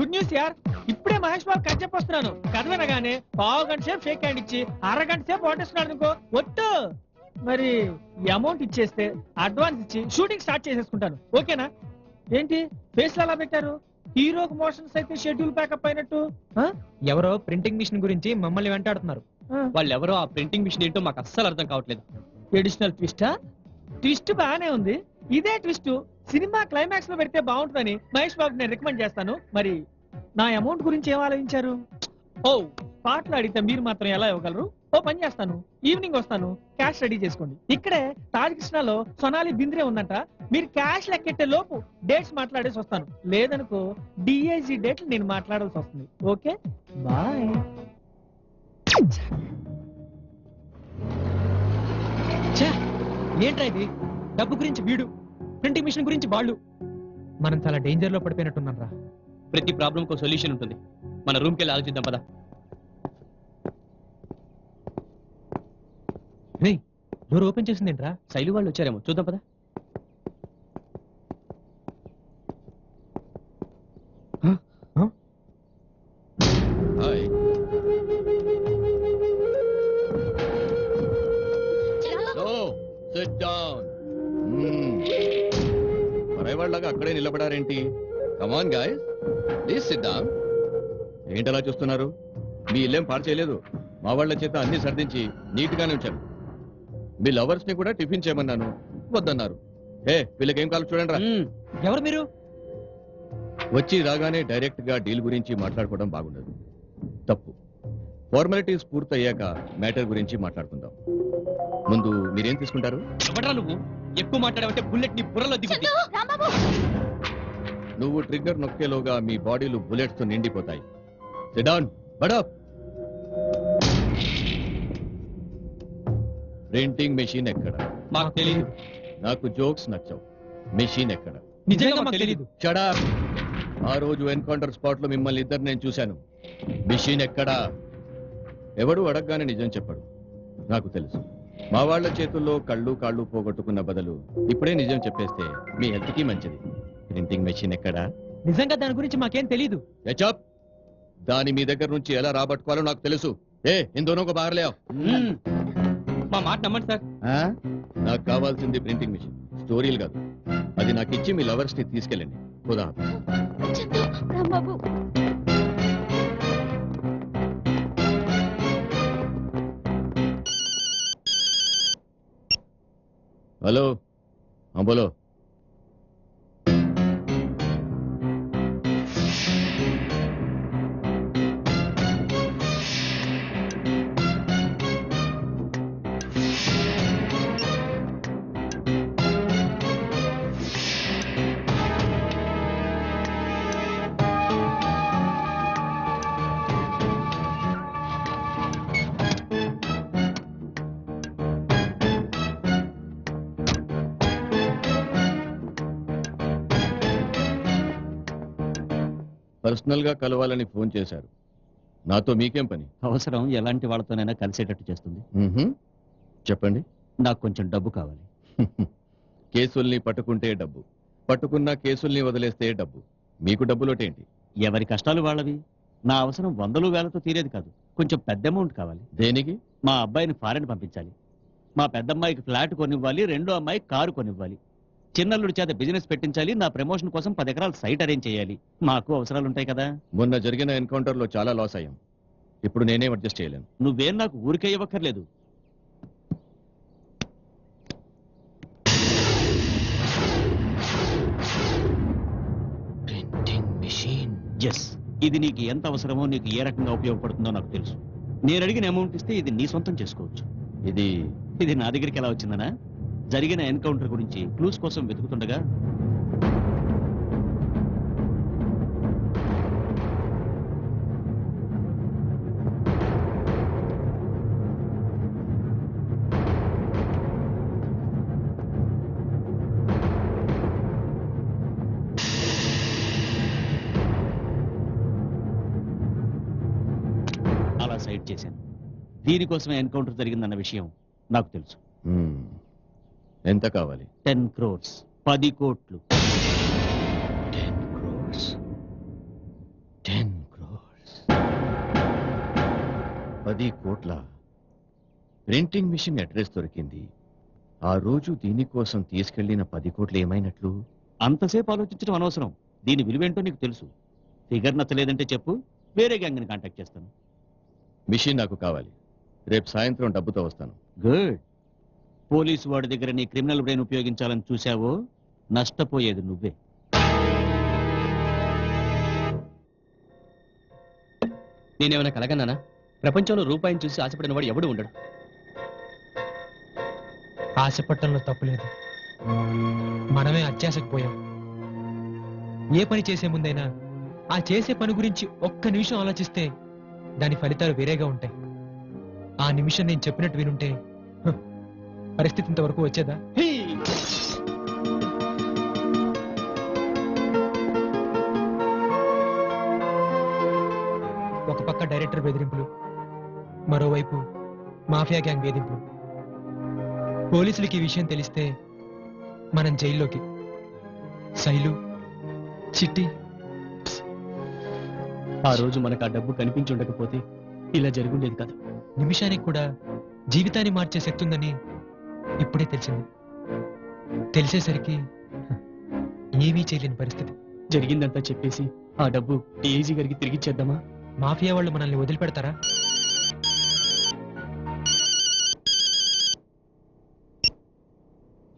Good news యార్. ఇప్పుడే మహేష్ బాబు కథ చెప్పొస్తున్నాను. కథ వినగానే పావు గంట సేపు షేక్ హ్యాండ్ ఇచ్చి అరగంట సేపు ఓటేస్తున్నాడు అనుకో ఒట్టు. మరి అమౌంట్ ఇచ్చేస్తే అడ్వాన్స్ ఇచ్చి షూటింగ్ స్టార్ట్ చేసేసుకుంటాను. ఓకేనా? ఏంటి ఫేస్ అలా పెట్టారు? హీరోకి మోషన్స్ అయితే షెడ్యూల్ ప్యాకప్ అయినట్టు. ఎవరో ప్రింటింగ్ మిషన్ గురించి మమ్మల్ని వెంటాడుతున్నారు. వాళ్ళు ఎవరో ఆ ప్రింటింగ్ మిషన్ ఏంటో మాకు అస్సలు అర్థం కావట్లేదు. ఎడిషనల్ ట్విస్టా? ట్విస్ట్ బాగానే ఉంది. ఇదే ట్విస్ట్ సినిమా క్లైమాక్స్ లో పెడితే బాగుంటుందని మహేష్ బాబు నేను రికమెండ్ చేస్తాను. మరి నా అమౌంట్ గురించి ఏం ఆలోచించారు? ఓ పాటలు అడిగితే మీరు మాత్రం ఎలా ఇవ్వగలరు? ఓ పని చేస్తాను, ఈవినింగ్ వస్తాను, క్యాష్ రెడీ చేసుకోండి. ఇక్కడే తాజ్ కృష్ణలో సొనాలి బింద్రే ఉందంట. మీరు క్యాష్ లెక్కెట్టే లోపు డేట్స్ మాట్లాడేసి వస్తాను. లేదనుకో డిఐజీ డేట్లు నేను మాట్లాడాల్సి వస్తుంది. Okay boy. ఏంట్రా ఇది? డబ్బు గురించి వీడు, ప్రింటింగ్ మిషన్ గురించి వాళ్ళు. మనం చాలా డేంజర్ లో పడిపోయినట్టున్నాం రా. ప్రతి ప్రాబ్లం కు సొల్యూషన్ ఉంటుంది. మన రూమ్కి వెళ్ళి ఆలోచిద్దాం పదా. Door open చేసిందేంట్రా? శైలు వాళ్ళు వచ్చారేమో, చూద్దాం పదా. మరేవాళ్ళగా అక్కడే నిలబడారేంటి? Come on guys, please sit down. ఏంటలా చూస్తున్నారు? మీ ఇల్లేం పాడు చేయలేదు. మా వాళ్ళ చేత అన్ని సర్దించి నీట్ గానే ఉంచాను. మీ లవర్స్ ని కూడా టిఫిన్ చేయమన్నాను, వద్దన్నారు. వీళ్ళకి ఏం కావాలి చూడండి రా. ఎవరు మీరు? వచ్చి రాగానే డైరెక్ట్ గా డీల్ గురించి మాట్లాడుకోవడం బాగుండదు, తప్పు. ఫార్మాలిటీస్ పూర్తయ్యాక మ్యాటర్ గురించి మాట్లాడుకుందాం. ముందు మీరేం తీసుకుంటారు? ఎవడ్రా నువ్వు? ఎక్కువ మాట్లాడావంటే బుల్లెట్ నీ బుర్రలో దిగుద్ది. నువ్వు ట్రిగ్గర్ నొక్కేలోగా మీ బాడీలు బుల్లెట్స్ తో నిండిపోతాయి. సిట్ డౌన్, బడ్ అప్. ప్రింటింగ్ మెషిన్ ఎక్కడ? మాకు తెలియదు. నాకు జోక్స్ నచ్చవు. మెషిన్ ఎక్కడ? నిజంగా మాకు తెలియదు. Shut up. ఆ రోజు ఎన్కౌంటర్ స్పాట్ లో మిమ్మల్ని ఇద్దరు నేను చూశాను. మెషిన్ ఎక్కడా? ఎవడు అడగగానే నిజం చెప్పాడు. నాకు తెలుసు. మా వాళ్ల చేతుల్లో కళ్ళు కాళ్ళు పోగొట్టుకున్న బదులు ఇప్పుడే నిజం చెప్పేస్తే మీ హెల్త్ కి మంచిది. ప్రింటింగ్ మెషిన్ ఎక్కడా? నిజంగా దాని గురించి మాకేం తెలీదు. హెచ్అప్. దాని మీ దగ్గర నుంచి ఎలా రాబట్టుకోవాలో నాకు తెలుసు. ఇందోనో బాగా లేవు. మా మాట నమ్మండి సార్. నాకు కావాల్సింది ప్రింటింగ్ మెషిన్, స్టోరీలు కాదు. అది నాకు ఇచ్చి మీ లవర్స్ ని తీసుకెళ్ళండి. ఖుదా. హలో, బోలో. పర్సనల్ గా కలవాలని ఫోన్ చేశారు. నాతో మీకేం పని? అవసరం ఎలాంటి వాళ్ళతోనైనా కలిసేటట్టు చేస్తుంది. చెప్పండి. నాకు కొంచెం డబ్బు కావాలి. కేసుల్ని పట్టుకుంటే డబ్బు, పట్టుకున్న కేసుల్ని వదిలేస్తే డబ్బు. మీకు డబ్బులోటేంటి? ఎవరి కష్టాలు వాళ్ళవి. నా అవసరం వందలు వేలతో తీరేది కాదు. కొంచెం పెద్ద అమౌంట్ కావాలి. దేనికి? మా అబ్బాయిని ఫారెన్ పంపించాలి. మా పెద్దమ్మాయికి ఫ్లాట్ కొనివ్వాలి, రెండో అమ్మాయికి కారు కొనివ్వాలి. చిన్నల్లుడి చేత బిజినెస్ పెట్టించాలి. నా ప్రమోషన్ కోసం 10 ఎకరాల సైట్ అరేంజ్ చేయాలి. మాకు అవసరాలు ఉంటాయి కదా. మొన్న జరిగిన ఎన్కౌంటర్ లో చాలా లాస్ అయ్యాం. ఇప్పుడు నేనేం అడ్జస్ట్ చేయలేను. నువ్వేం నాకు ఊరికే ఇవ్వక్కర్లేదు. ఎస్, ఇది నీకు ఎంత అవసరమో, నీకు ఏ రకంగా ఉపయోగపడుతుందో నాకు తెలుసు. నేను అడిగిన అమౌంట్ ఇస్తే ఇది నీ సొంతం చేసుకోవచ్చు. ఇది నా దగ్గరికి ఎలా వచ్చిందనా? జరిగిన ఎన్కౌంటర్ గురించి క్లూస్ కోసం వెతుకుతుండగా అలా సైడ్ చేశాను. దీనికోసమే ఎన్కౌంటర్ జరిగిందన్న విషయం నాకు తెలుసు. ఎంత కావాలి? 10 crores, 10 కోట్లు. 10 కోట్ల ప్రింటింగ్ మిషన్ అడ్రస్ దొరికింది. ఆ రోజు దీనికోసం తీసుకెళ్లిన 10 కోట్లు ఏమైనట్లు? అంతసేపు ఆలోచించడం అనవసరం. దీని విలువేంటో నీకు తెలుసు. ఫిగర్ నచ్చలేదంటే చెప్పు, వేరే గ్యాంగ్ని కాంటాక్ట్ చేస్తాను. మిషన్ నాకు కావాలి. రేపు సాయంత్రం డబ్బుతో వస్తాను. గుడ్. పోలీసు వాడి దగ్గర నీ క్రిమినల్ బ్రెయిన్ ఉపయోగించాలని చూశావో నష్టపోయేది నువ్వే. నేనేమైనా కలగన్నానా? ప్రపంచంలో రూపాయిని చూసి ఆశపడిన వాడు ఎవడు ఉండడు. ఆశపట్టంలో తప్పులేదు, మనమే అత్యాశకు పోయాం. ఏ పని చేసే ముందైనా ఆ చేసే పని గురించి ఒక్క నిమిషం ఆలోచిస్తే దాని ఫలితాలు వేరేగా ఉంటాయి. ఆ నిమిషం నేను చెప్పినట్టు వినుంటే పరిస్థితి ఇంతవరకు వచ్చేదా? హీ! ఒక పక్క డైరెక్టర్ బెదిరింపులు, మరోవైపు మాఫియా గ్యాంగ్ వేధింపులు. పోలీసులకి ఈ విషయం తెలిస్తే మనం జైల్లోకి. శైలు, చిట్టి, ఆ రోజు మనకు ఆ డబ్బు కనిపించి ఉండకపోతే ఇలా జరుగుండేది కాదు. నిమిషానికి కూడా జీవితాన్ని మార్చే శక్తి ఉందని ఇప్పుడే తెలిసింది. తెలిసేసరికి ఏమీ చేయలేని పరిస్థితి. జరిగిందంతా చెప్పేసి ఆ డబ్బు ఏజీ గారికి తిరిగిచ్చేద్దామా? మాఫియా వాళ్ళు మనల్ని వదిలిపెడతారా?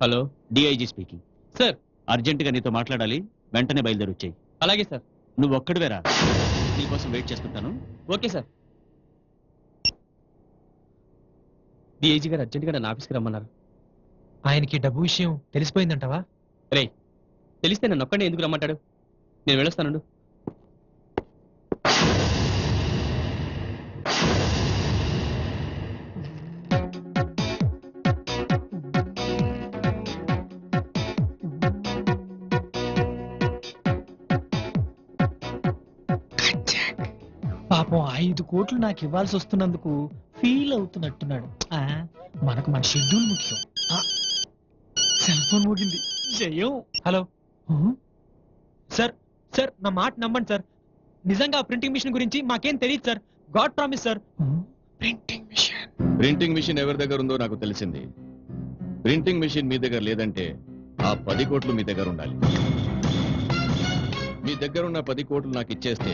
Hello, DIG speaking. సార్. అర్జెంటుగా నీతో మాట్లాడాలి, వెంటనే బయలుదేరి వచ్చేయి. అలాగే సార్. నువ్వు ఒక్కడివేరా, నీకోసం వెయిట్ చేస్తుంటాను. Okay sir. డిఐజీ గారు అర్జెంట్గా నన్ను ఆఫీస్కి రమ్మన్నారు. ఆయనకి డబ్బు విషయం తెలిసిపోయిందంటావా? రేయ్, తెలిస్తే నన్ను ఒక్కడే ఎందుకు రమ్మంటాడు? నేను వెళ్ళొస్తాను. పాపం 5 కోట్లు నాకు ఇవ్వాల్సి వస్తున్నందుకు ఫీల్ అవుతున్నట్టున్నాడు. మనకు మన షెడ్యూల్ ముఖ్యం. సెల్ ఫోన్ మోగింది. జయం. హలో సార్, సార్ నా మాట నమ్మండి సార్, నిజంగా ప్రింటింగ్ మిషన్ గురించి మాకేం తెలియదు sir. God promise sir. Printing machine ఎవరి దగ్గర ఉందో నాకు తెలిసింది. ప్రింటింగ్ మిషన్ మీ దగ్గర లేదంటే ఆ 10 కోట్లు మీ దగ్గర ఉండాలి. మీ దగ్గర ఉన్న 10 కోట్లు నాకు ఇచ్చేస్తే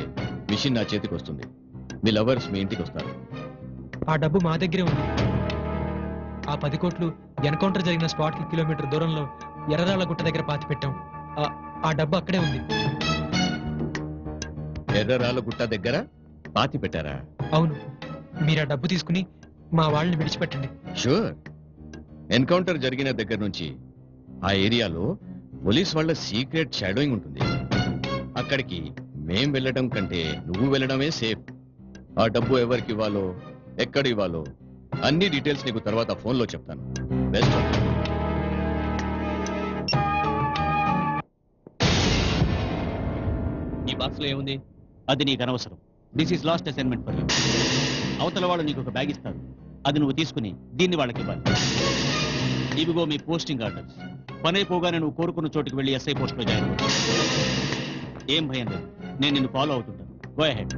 మిషన్ నా చేతికి వస్తుంది. మీ లవర్స్ మీ ఇంటికి వస్తారు. ఆ డబ్బు మా దగ్గరే ఉంది. ఆ 10 కోట్లు ఎన్కౌంటర్ జరిగిన స్పాట్ కి కిలోమీటర్ దూరంలో ఎర్రరాళ్ళ గుట్ట దగ్గర పాతి పెట్టాం. ఆ డబ్బు అక్కడే ఉంది. ఎర్రరాళ్ళ గుట్ట దగ్గర పాతి పెట్టారా? అవును. మీరు ఆ డబ్బు తీసుకుని మా వాళ్ళని విడిచిపెట్టండి. షూర్. ఎన్కౌంటర్ జరిగిన దగ్గర నుంచి ఆ ఏరియాలో పోలీస్ వాళ్ళ సీక్రెట్ షాడోయింగ్ ఉంటుంది. అక్కడికి మేం వెళ్ళడం కంటే నువ్వు వెళ్ళడమే సేఫ్. ఆ డబ్బు ఎవరికి ఇవ్వాలో, ఎక్కడ ఇవ్వాలో అన్ని డీటెయిల్స్ నీకు తర్వాత ఫోన్లో చెప్తాను. Best of luck. ఈ బాక్స్ లో ఏముంది? అది నీకు అనవసరం. This is lost assignment for you. అవతల వాళ్ళు నీకు ఒక బ్యాగ్ ఇస్తారు, అది నువ్వు తీసుకుని దీన్ని వాళ్ళకి ఇవ్వాలి. ఇవిగో మీ పోస్టింగ్ ఆర్డర్స్. పని అయిపోగానే నువ్వు కోరుకున్న చోటుకి వెళ్ళి ఎస్ఐ పోస్ట్ లో జాయిన్ అవ్వచ్చు. ఏం భయం లేదు, నేను నిన్ను ఫాలో అవుతుంటాను. Go ahead.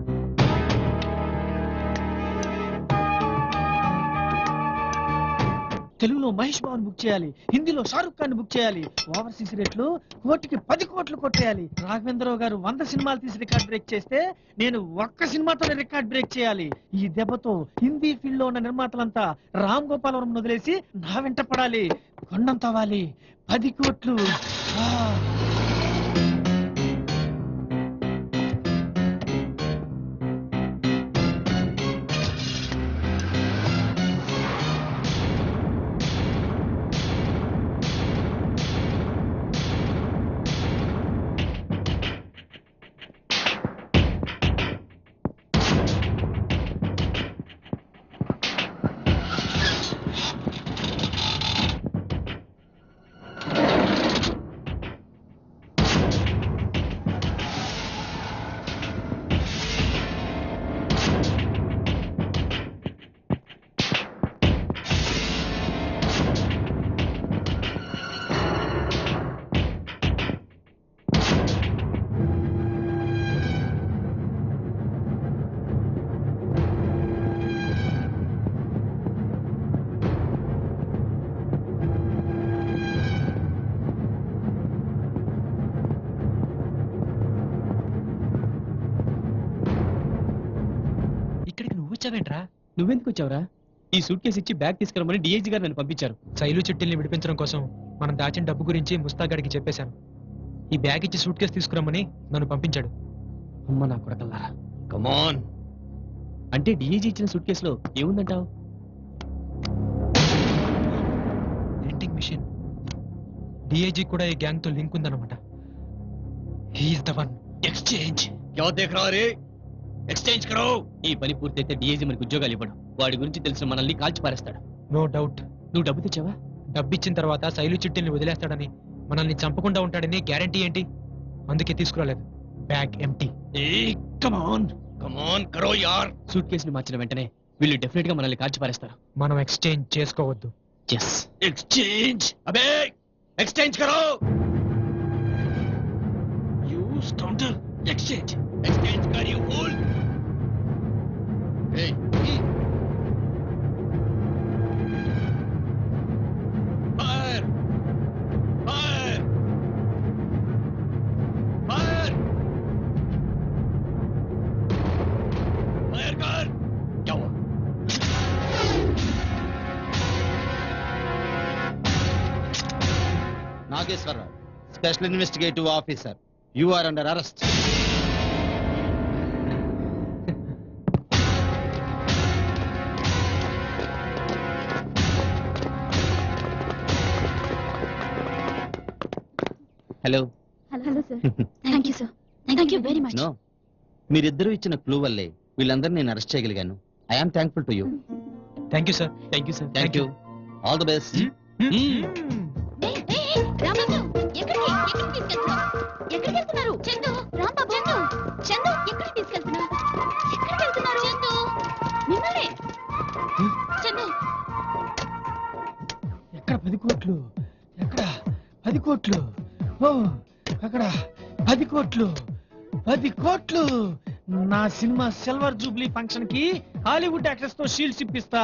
తెలుగులో మహేష్ బాబుని బుక్ చేయాలి, హిందీలో షారుఖ్ ఖాన్ బుక్ చేయాలి, ఓవర్సీస్ రేట్లు కోటికి 10 కోట్లు కొట్టేయాలి. రాఘవేంద్రరావు గారు 100 సినిమాలు తీసి రికార్డ్ బ్రేక్ చేస్తే నేను ఒక్క సినిమాతోనే రికార్డ్ బ్రేక్ చేయాలి. ఈ దెబ్బతో హిందీ ఫీల్డ్ లో ఉన్న నిర్మాతలంతా రామ్ గోపాలవరం వదిలేసి నా వెంట పడాలి. కొండంత అవ్వాలి. 10 కోట్లు. వచ్చావేంట్రా? నువ్వెందుకు వచ్చావురా? ఈ సూట్ కేసు ఇచ్చి బ్యాగ్ తీసుకురమ్మని డిఐజీ గారు నన్ను పంపించారు. శైలు చిట్టిల్ని విడిపించడం కోసం మనం దాచిన డబ్బు గురించి ముస్తాగాడికి చెప్పేశాను. ఈ బ్యాగ్ ఇచ్చి సూట్ కేసు తీసుకురమ్మని నన్ను పంపించాడు. అమ్మ నా కొడకల్లారా. కమాన్. అంటే డిఐజీ ఇచ్చిన సూట్ కేసులో ఏముందంటావు? Printing machine. డిఐజీ కూడా ఈ గ్యాంగ్ తో లింక్ ఉందన్నమాట. He's the one. ఎక్స్చేంజ్. క్యా దేఖ్ రహా రే? ఎక్స్చేంజ్ కరో. ఈ పని పూర్తయితే డిఐజీ మనకు ఉద్యోగాలు ఇవ్వడు. వాడి గురించి తెలిసిన మనల్ని కాల్చి పారేస్తాడు. No doubt. నువ్వు డబ్బు తెచ్చావా? డబ్బిచ్చిన తర్వాత శైలు చిట్టిల్ని వదిలేస్తాడని, మనల్ని చంపకుండా ఉంటాడని గ్యారంటీ ఏంటి? అందుకే తీసుకురాలేదు. Bag empty. కమాన్. కమాన్ కరో యార్. సూట్ కేసుని మార్చిన వెంటనే వీళ్ళు డెఫినెట్ గా మనల్ని కాల్చి పారేస్తారు. మనం ఎక్స్చేంజ్ చేసుకోవద్దు. ఎస్. ఎక్స్చేంజ్. అబే ఎక్స్చేంజ్ కరో. Use counter. ఎక్స్చేంజ్. एक्सचेंज कर you fool. Hey. Fire. Fire. Fire. Fire कर. क्या हुआ? Nageswara Rao, special investigative officer. You are under arrest. Hello. Hello sir. Thank you sir. Thank you very much. No, మీరిద్దరూ ఇచ్చిన clue వల్లే వీళ్ళందరినీ నేను అరెస్ట్ చేయగలిగాను. I'm thankful to you. Thank you sir. Thank you sir. Thank you. All the best. ఎక్కడికి వెళ్తున్నారు? చందు, రాంబాబు. చందు, చందు, ఎక్కడికి తీసుకెళ్తున్నారు? ఎక్కడికి వెళ్తున్నారు? చందు, మిమ్మల్ని. చందు, ఎక్కడ 10 కోట్లు? ఎక్కడ 10 కోట్లు? ఓ అక్కడ 10 కోట్లు. 10 కోట్లు. నా సినిమా సిల్వర్ జూబ్లీ ఫంక్షన్ కి హాలీవుడ్ యాక్టర్స్ తో షీల్డ్స్ ఇప్పిస్తా.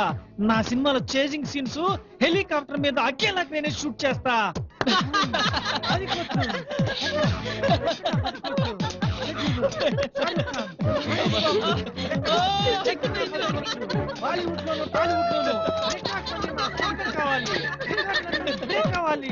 నా సినిమాలో చేజింగ్ సీన్స్ హెలికాప్టర్ మీద అకేలా నేనే షూట్ చేస్తా. 10 కోట్లు. బాలీవుడ్ లోను టాలీవుడ్ లోను కావాలి. కావాలి.